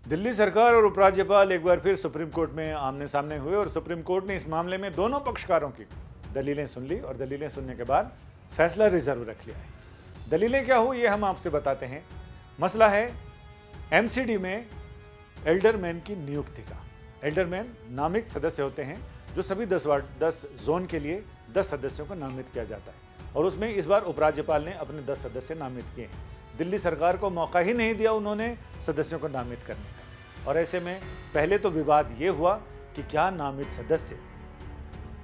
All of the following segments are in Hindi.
दिल्ली सरकार और उपराज्यपाल एक बार फिर सुप्रीम कोर्ट में आमने सामने हुए और सुप्रीम कोर्ट ने इस मामले में दोनों पक्षकारों की दलीलें सुन ली और दलीलें सुनने के बाद फैसला रिजर्व रख लिया है। दलीलें क्या हुई ये हम आपसे बताते हैं। मसला है एमसीडी में एल्डरमैन की नियुक्ति का। एल्डरमैन नामित सदस्य होते हैं जो सभी 10 जोन के लिए 10 सदस्यों को नामित किया जाता है और उसमें इस बार उपराज्यपाल ने अपने 10 सदस्य नामित किए हैं। दिल्ली सरकार को मौका ही नहीं दिया उन्होंने सदस्यों को नामित करने का। और ऐसे में पहले तो विवाद ये हुआ कि क्या नामित सदस्य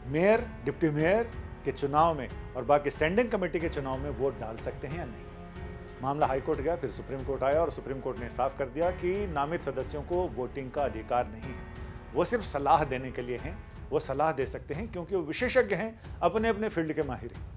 मेयर, डिप्टी मेयर के चुनाव में और बाकी स्टैंडिंग कमेटी के चुनाव में वोट डाल सकते हैं या नहीं। मामला हाईकोर्ट गया, फिर सुप्रीम कोर्ट आया और सुप्रीम कोर्ट ने साफ कर दिया कि नामित सदस्यों को वोटिंग का अधिकार नहीं है, वो सिर्फ सलाह देने के लिए हैं। वो सलाह दे सकते हैं क्योंकि वो विशेषज्ञ हैं, अपने अपने फील्ड के माहिर हैं।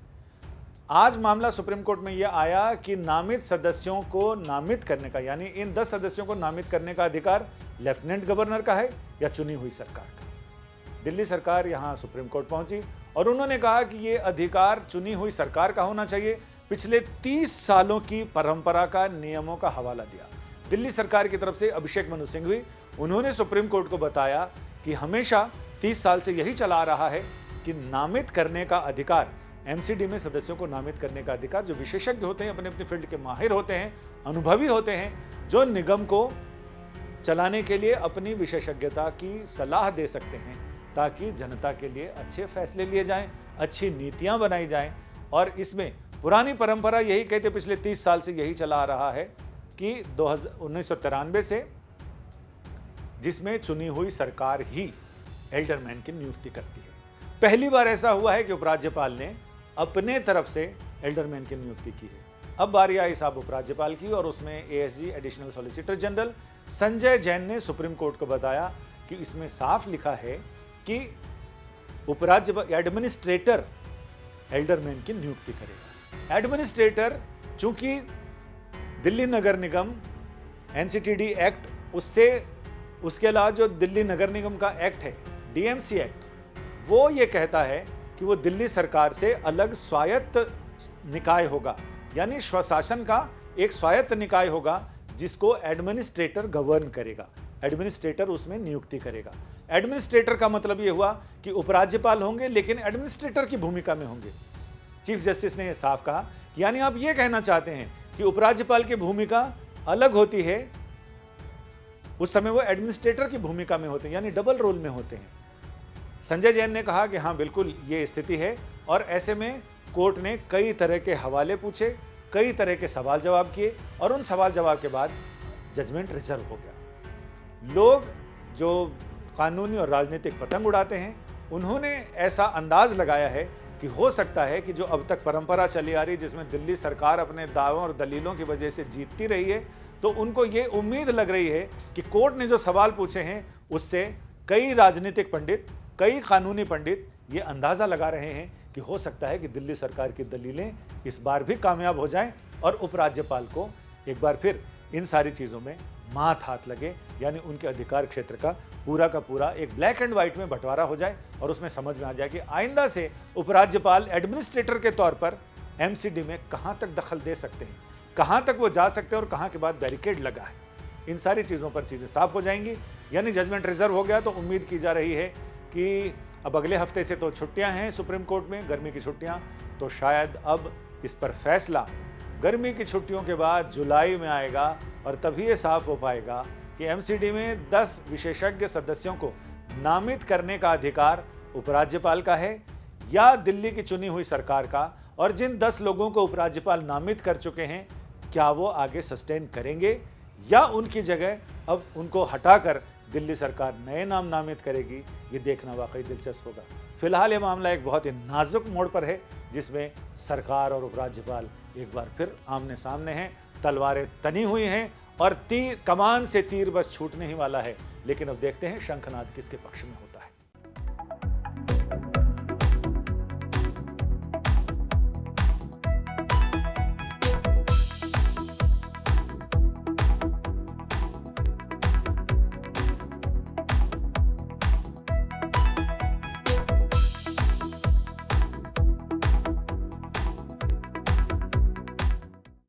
आज मामला सुप्रीम कोर्ट में यह आया कि नामित सदस्यों को नामित करने का, यानी इन 10 सदस्यों को नामित करने का अधिकार लेफ्टिनेंट गवर्नर का है या चुनी हुई सरकार का। दिल्ली सरकार यहां सुप्रीम कोर्ट पहुंची और उन्होंने कहा कि यह अधिकार चुनी हुई सरकार का होना चाहिए। पिछले 30 सालों की परंपरा का, नियमों का हवाला दिया। दिल्ली सरकार की तरफ से अभिषेक मनु सिंघवी, उन्होंने सुप्रीम कोर्ट को बताया कि हमेशा 30 साल से यही चला आ रहा है कि नामित करने का अधिकार, एमसीडी में सदस्यों को नामित करने का अधिकार, जो विशेषज्ञ होते हैं, अपने अपने फील्ड के माहिर होते हैं, अनुभवी होते हैं, जो निगम को चलाने के लिए अपनी विशेषज्ञता की सलाह दे सकते हैं ताकि जनता के लिए अच्छे फैसले लिए जाएं, अच्छी नीतियां बनाई जाएं। और इसमें पुरानी परंपरा यही कहते पिछले 30 साल से यही चला आ रहा है कि 1993 से, जिसमें चुनी हुई सरकार ही एल्डरमैन की नियुक्ति करती है। पहली बार ऐसा हुआ है कि उपराज्यपाल ने अपने तरफ से एल्डरमैन की नियुक्ति की है। अब बारी आई साहब उपराज्यपाल की और उसमें ASG additional solicitor general Sanjay Jain ने सुप्रीम कोर्ट को बताया कि इसमें साफ लिखा है कि उपराज्यपाल एडमिनिस्ट्रेटर एल्डरमैन की नियुक्ति करेगा। एडमिनिस्ट्रेटर, चूंकि दिल्ली नगर निगम एनसीटीडी एक्ट, उसके अलावा जो दिल्ली नगर निगम का एक्ट है, डीएमसी एक्ट, वो ये कहता है कि वो दिल्ली सरकार से अलग स्वायत्त निकाय होगा, यानी स्वशासन का एक स्वायत्त निकाय होगा जिसको एडमिनिस्ट्रेटर गवर्न करेगा। एडमिनिस्ट्रेटर उसमें नियुक्ति करेगा। एडमिनिस्ट्रेटर का मतलब ये हुआ कि उपराज्यपाल होंगे लेकिन एडमिनिस्ट्रेटर की भूमिका में होंगे। चीफ जस्टिस ने यह साफ कहा, यानी आप ये कहना चाहते हैं कि उपराज्यपाल की भूमिका अलग होती है, उस समय वो एडमिनिस्ट्रेटर की भूमिका में होते हैं, यानी डबल रोल में होते हैं। संजय जैन ने कहा कि हाँ बिल्कुल ये स्थिति है और ऐसे में कोर्ट ने कई तरह के हवाले पूछे, कई तरह के सवाल जवाब किए और उन सवाल जवाब के बाद जजमेंट रिजर्व हो गया। लोग जो कानूनी और राजनीतिक पतंग उड़ाते हैं, उन्होंने ऐसा अंदाज लगाया है कि हो सकता है कि जो अब तक परंपरा चली आ रही, जिसमें दिल्ली सरकार अपने दावों और दलीलों की वजह से जीतती रही है, तो उनको ये उम्मीद लग रही है कि कोर्ट ने जो सवाल पूछे हैं उससे कई राजनीतिक पंडित, कई कानूनी पंडित ये अंदाजा लगा रहे हैं कि हो सकता है कि दिल्ली सरकार की दलीलें इस बार भी कामयाब हो जाएं और उपराज्यपाल को एक बार फिर इन सारी चीज़ों में मात हाथ लगे, यानी उनके अधिकार क्षेत्र का पूरा एक ब्लैक एंड व्हाइट में बंटवारा हो जाए और उसमें समझ में आ जाए कि आइंदा से उपराज्यपाल एडमिनिस्ट्रेटर के तौर पर एमसीडी में कहां तक दखल दे सकते हैं, कहां तक वो जा सकते हैं और कहां के बाद बैरिकेड लगा है। इन सारी चीज़ों पर चीज़ें साफ हो जाएंगी, यानी जजमेंट रिजर्व हो गया। तो उम्मीद की जा रही है कि अब अगले हफ्ते से तो छुट्टियां हैं सुप्रीम कोर्ट में, गर्मी की छुट्टियां, तो शायद अब इस पर फैसला गर्मी की छुट्टियों के बाद जुलाई में आएगा और तभी ये साफ हो पाएगा कि एमसीडी में 10 विशेषज्ञ सदस्यों को नामित करने का अधिकार उपराज्यपाल का है या दिल्ली की चुनी हुई सरकार का, और जिन 10 लोगों को उपराज्यपाल नामित कर चुके हैं क्या वो आगे सस्टेन करेंगे या उनकी जगह अब उनको हटाकर दिल्ली सरकार नए नाम नामित करेगी। ये देखना वाकई दिलचस्प होगा। फिलहाल ये मामला एक बहुत ही नाजुक मोड़ पर है जिसमें सरकार और उपराज्यपाल एक बार फिर आमने सामने हैं, तलवारें तनी हुई हैं और कमान से तीर बस छूटने ही वाला है। लेकिन अब देखते हैं शंखनाद किसके पक्ष में होता है।